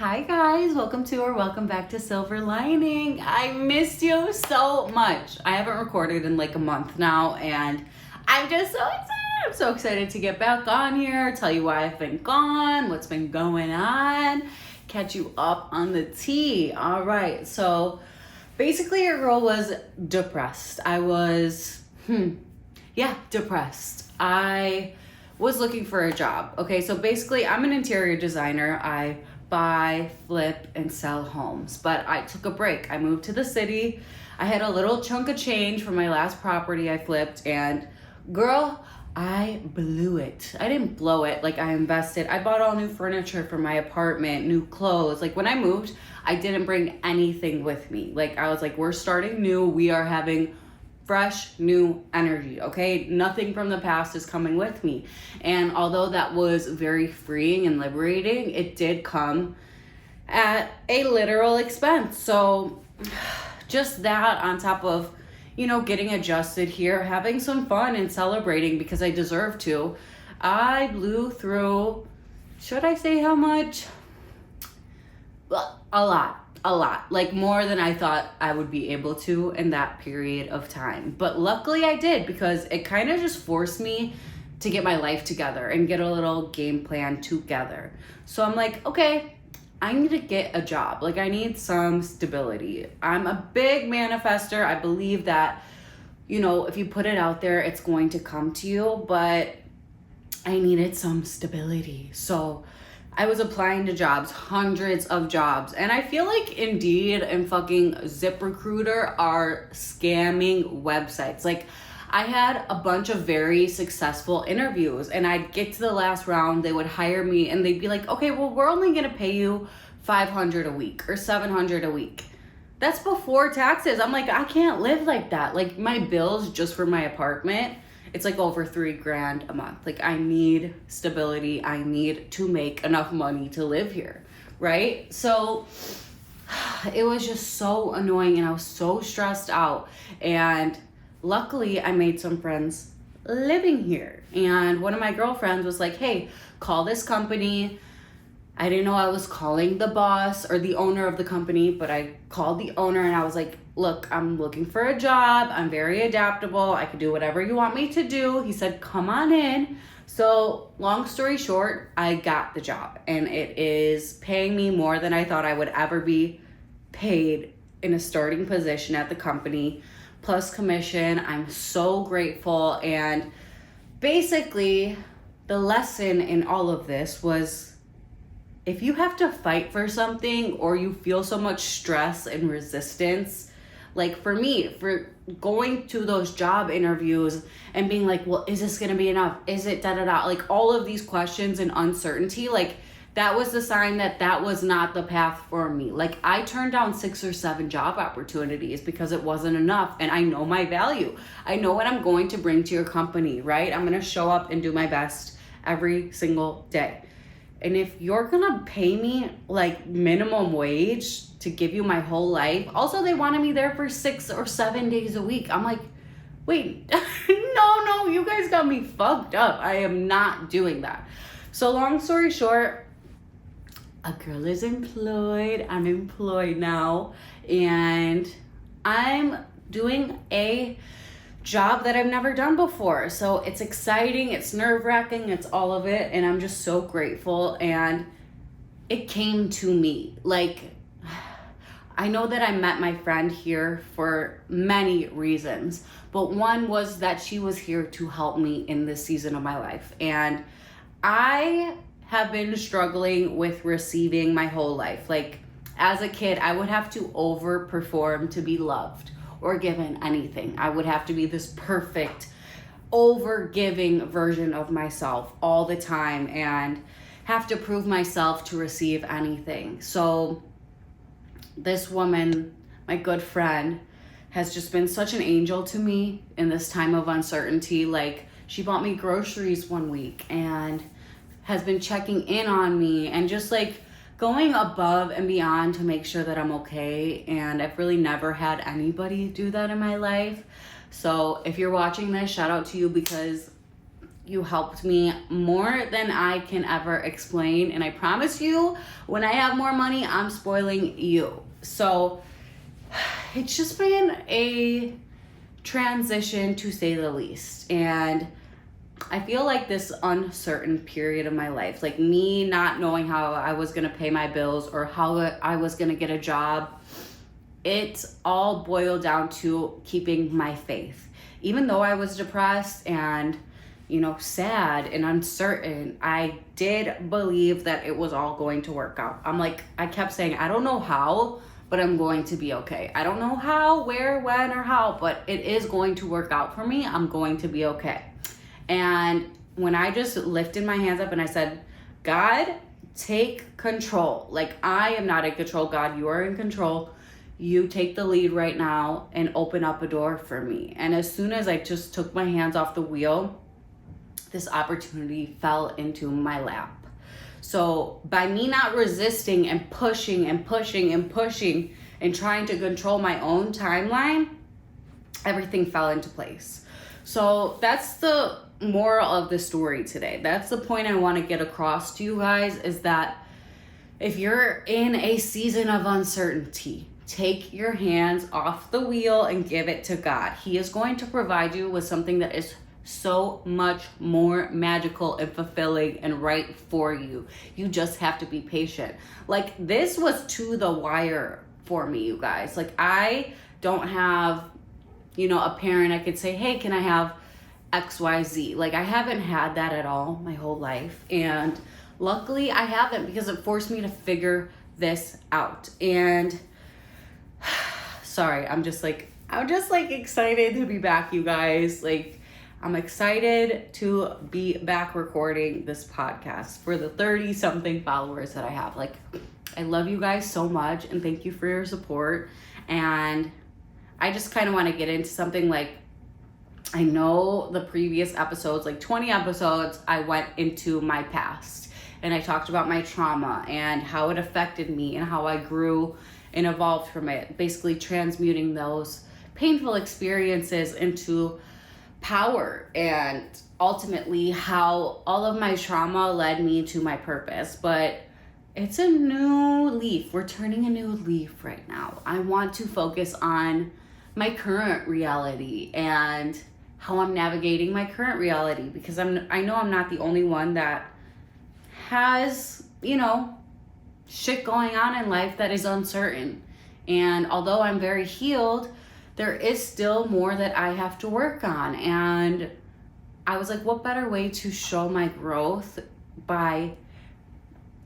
Hi guys, welcome back to Silver Lining. I missed you so much. I haven't recorded in like a month now and I'm just so excited. I'm so excited to get back on here, tell you why I've been gone, what's been going on, catch you up on the tea. All right, so basically your girl was depressed. I was, depressed. I was looking for a job. Okay, so basically I'm an interior designer. I buy, flip, and sell homes. But I took a break. I moved to the city. I had a little chunk of change from my last property I flipped, and girl, I blew it. I didn't blow it. Like, I invested. I bought all new furniture for my apartment, new clothes. Like, when I moved, I didn't bring anything with me. Like, I was like, we're starting new. We are having fresh new energy. Okay, nothing from the past is coming with me. And although that was very freeing and liberating, it did come at a literal expense. So just that on top of getting adjusted here, having some fun and celebrating because I deserve to, I blew through, should I say how much? Well, a lot, like more than I thought I would be able to in that period of time. But luckily I did, because it kind of just forced me to get my life together and get a little game plan together. So I'm like, okay, I need to get a job. Like, I need some stability. I'm a big manifester. I believe that, if you put it out there, it's going to come to you, but I needed some stability. So I was applying to jobs, hundreds of jobs. And I feel like Indeed and fucking ZipRecruiter are scamming websites. Like, I had a bunch of very successful interviews and I'd get to the last round, they would hire me and they'd be like, okay, well, we're only gonna pay you $500 a week or $700 a week. That's before taxes. I'm like, I can't live like that. Like, my bills just for my apartment, it's like over $3,000 a month. Like, I need stability. I need to make enough money to live here, right? So it was just so annoying and I was so stressed out. And luckily I made some friends living here. And one of my girlfriends was like, hey, call this company. I didn't know I was calling the boss or the owner of the company, but I called the owner and I was like, look, I'm looking for a job. I'm very adaptable. I can do whatever you want me to do. He said, come on in. So long story short, I got the job and it is paying me more than I thought I would ever be paid in a starting position at the company, plus commission. I'm so grateful. And basically the lesson in all of this was, if you have to fight for something or you feel so much stress and resistance, like for me, for going to those job interviews and being like, well, is this going to be enough? Is it da-da-da? Like, all of these questions and uncertainty, like, that was the sign that that was not the path for me. Like, I turned down 6 or 7 job opportunities because it wasn't enough. And I know my value. I know what I'm going to bring to your company, right? I'm going to show up and do my best every single day. And if you're gonna pay me like minimum wage to give you my whole life, also they wanted me there for 6 or 7 days a week. I'm like, wait, no, you guys got me fucked up. I am not doing that. So long story short, a girl is employed. I'm employed now and I'm doing a job that I've never done before. So it's exciting, it's nerve-wracking, it's all of it, and I'm just so grateful. And it came to me. Like, I know that I met my friend here for many reasons, but one was that she was here to help me in this season of my life. And I have been struggling with receiving my whole life. Like, as a kid, I would have to overperform to be loved or given anything. I would have to be this perfect, over-giving version of myself all the time and have to prove myself to receive anything. So this woman, my good friend, has just been such an angel to me in this time of uncertainty. Like, she bought me groceries one week and has been checking in on me and just like going above and beyond to make sure that I'm okay. And I've really never had anybody do that in my life. So if you're watching this, shout out to you, because You helped me more than I can ever explain. And I promise you, when I have more money, I'm spoiling you. So it's just been a transition, to say the least. And I feel like this uncertain period of my life, like me not knowing how I was going to pay my bills or how I was going to get a job, it's all boiled down to keeping my faith. Even though I was depressed and, sad and uncertain, I did believe that it was all going to work out. I kept saying, I don't know how, but I'm going to be okay. I don't know how, where, when, or how, but it is going to work out for me. I'm going to be okay. And when I just lifted my hands up and I said, God, take control. Like, I am not in control. God, you are in control. You take the lead right now and open up a door for me. And as soon as I just took my hands off the wheel, this opportunity fell into my lap. So by me not resisting and pushing and pushing and pushing and trying to control my own timeline, everything fell into place. So that's the moral of the story today. That's the point I want to get across to you guys, is that if you're in a season of uncertainty, take your hands off the wheel and give it to God. He is going to provide you with something that is so much more magical and fulfilling and right for you. You just have to be patient. Like, this was to the wire for me, you guys. Like, I don't have, a parent I could say, hey, can I have XYZ? Like, I haven't had that at all my whole life. And luckily I haven't, because it forced me to figure this out. And sorry, I'm just excited to be back, you guys. Like, I'm excited to be back recording this podcast for the 30 something followers that I have. Like, I love you guys so much and thank you for your support. And I just kind of want to get into something. Like, I know the previous episodes, like 20 episodes, I went into my past and I talked about my trauma and how it affected me and how I grew and evolved from it, basically transmuting those painful experiences into power, and ultimately how all of my trauma led me to my purpose. But it's a new leaf. We're turning a new leaf right now. I want to focus on my current reality and how I'm navigating my current reality, because I know I'm not the only one that has, shit going on in life that is uncertain. And although I'm very healed, there is still more that I have to work on. And I was like, what better way to show my growth by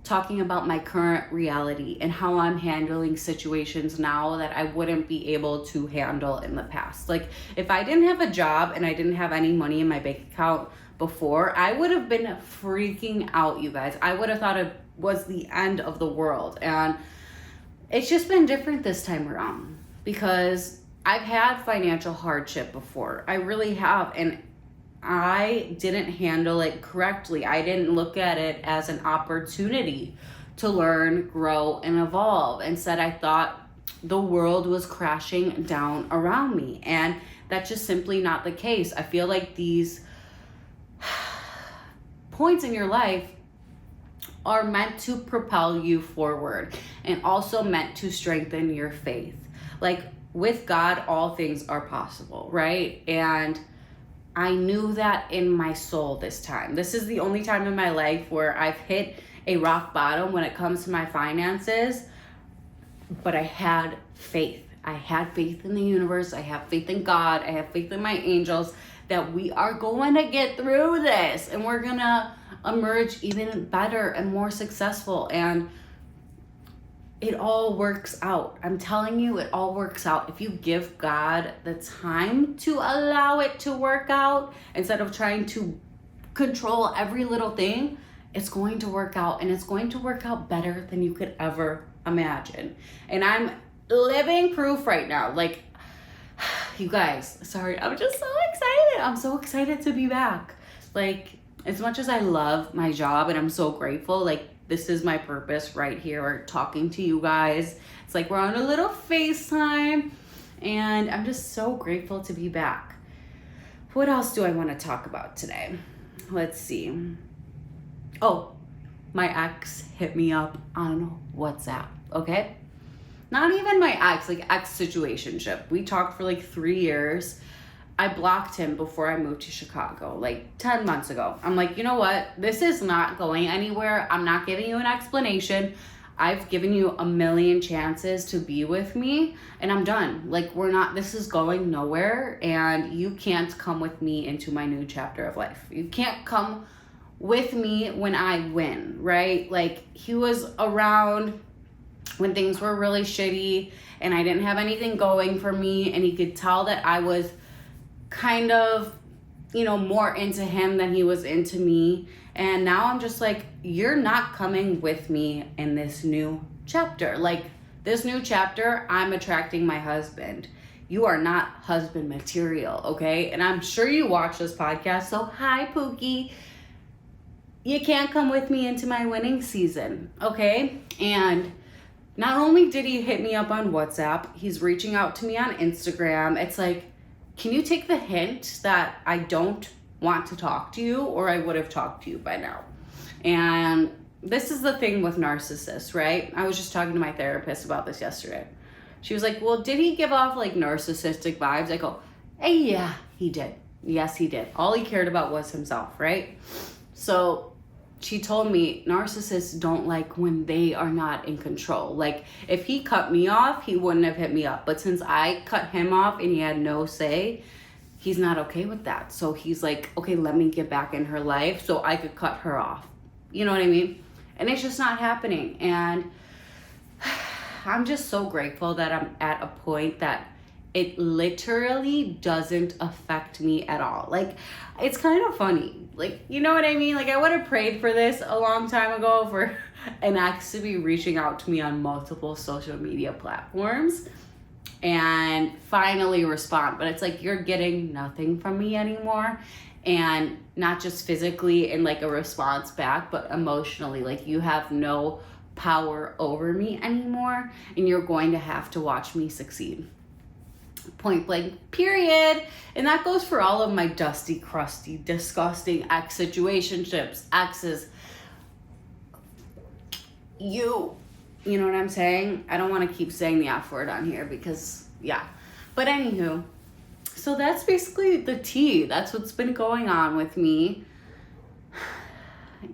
talking about my current reality and how I'm handling situations now that I wouldn't be able to handle in the past. Like, if I didn't have a job and I didn't have any money in my bank account before, I would have been freaking out, you guys. I would have thought it was the end of the world. And it's just been different this time around, because I've had financial hardship before. I really have. And I didn't handle it correctly. I didn't look at it as an opportunity to learn, grow, and evolve. Instead, I thought the world was crashing down around me. And that's just simply not the case. I feel like these points in your life are meant to propel you forward and also meant to strengthen your faith. Like, with God, all things are possible, right? And I knew that in my soul this time. This is the only time in my life where I've hit a rock bottom when it comes to my finances, but I had faith. I had faith in the universe. I have faith in God. I have faith in my angels that we are going to get through this and we're going to emerge even better and more successful. And it all works out. I'm telling you, it all works out. If you give God the time to allow it to work out, instead of trying to control every little thing, it's going to work out, and it's going to work out better than you could ever imagine. And I'm living proof right now. Like, you guys, sorry, I'm just so excited. I'm so excited to be back. Like, as much as I love my job and I'm so grateful, like, this is my purpose right here, talking to you guys. It's like we're on a little FaceTime, and I'm just so grateful to be back. What else do I want to talk about today? Let's see. Oh, my ex hit me up on WhatsApp, okay? Not even my ex, like ex-situationship. We talked for like 3 years. I blocked him before I moved to Chicago, like 10 months ago. I'm like, you know what? This is not going anywhere. I'm not giving you an explanation. I've given you a million chances to be with me, and I'm done. Like, this is going nowhere, and you can't come with me into my new chapter of life. You can't come with me when I win, right? Like, he was around when things were really shitty, and I didn't have anything going for me, and he could tell that I was kind of, more into him than he was into me. And now I'm just like, you're not coming with me in this new chapter. Like, this new chapter, I'm attracting my husband. You are not husband material, okay? And I'm sure you watch this podcast, so hi, Pookie. You can't come with me into my winning season, okay? And not only did he hit me up on WhatsApp, he's reaching out to me on Instagram. It's like, can you take the hint that I don't want to talk to you, or I would have talked to you by now? And this is the thing with narcissists, right? I was just talking to my therapist about this yesterday. She was like, well, did he give off like narcissistic vibes? I go, hey, yeah, he did. Yes, he did. All he cared about was himself, right? So she told me narcissists don't like when they are not in control. Like, if he cut me off, he wouldn't have hit me up. But since I cut him off and he had no say, he's not okay with that. So he's like, okay, let me get back in her life so I could cut her off. You know what I mean? And it's just not happening. And I'm just so grateful that I'm at a point that it literally doesn't affect me at all. Like, it's kind of funny. Like, you know what I mean? Like, I would have prayed for this a long time ago for an ex to be reaching out to me on multiple social media platforms and finally respond. But it's like, you're getting nothing from me anymore. And not just physically in like a response back, but emotionally. Like, you have no power over me anymore, and you're going to have to watch me succeed. Point blank, period. And that goes for all of my dusty, crusty, disgusting ex-situationships, exes. You know what I'm saying? I don't want to keep saying the F word on here because, yeah. But anywho, so that's basically the tea. That's what's been going on with me.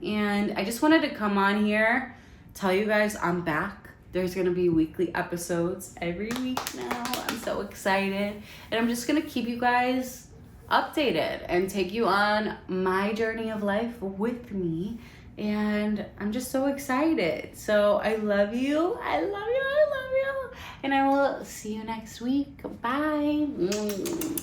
And I just wanted to come on here, tell you guys I'm back. There's going to be weekly episodes every week now. I'm so excited. And I'm just going to keep you guys updated and take you on my journey of life with me. And I'm just so excited. So I love you. I love you. I love you. And I will see you next week. Bye.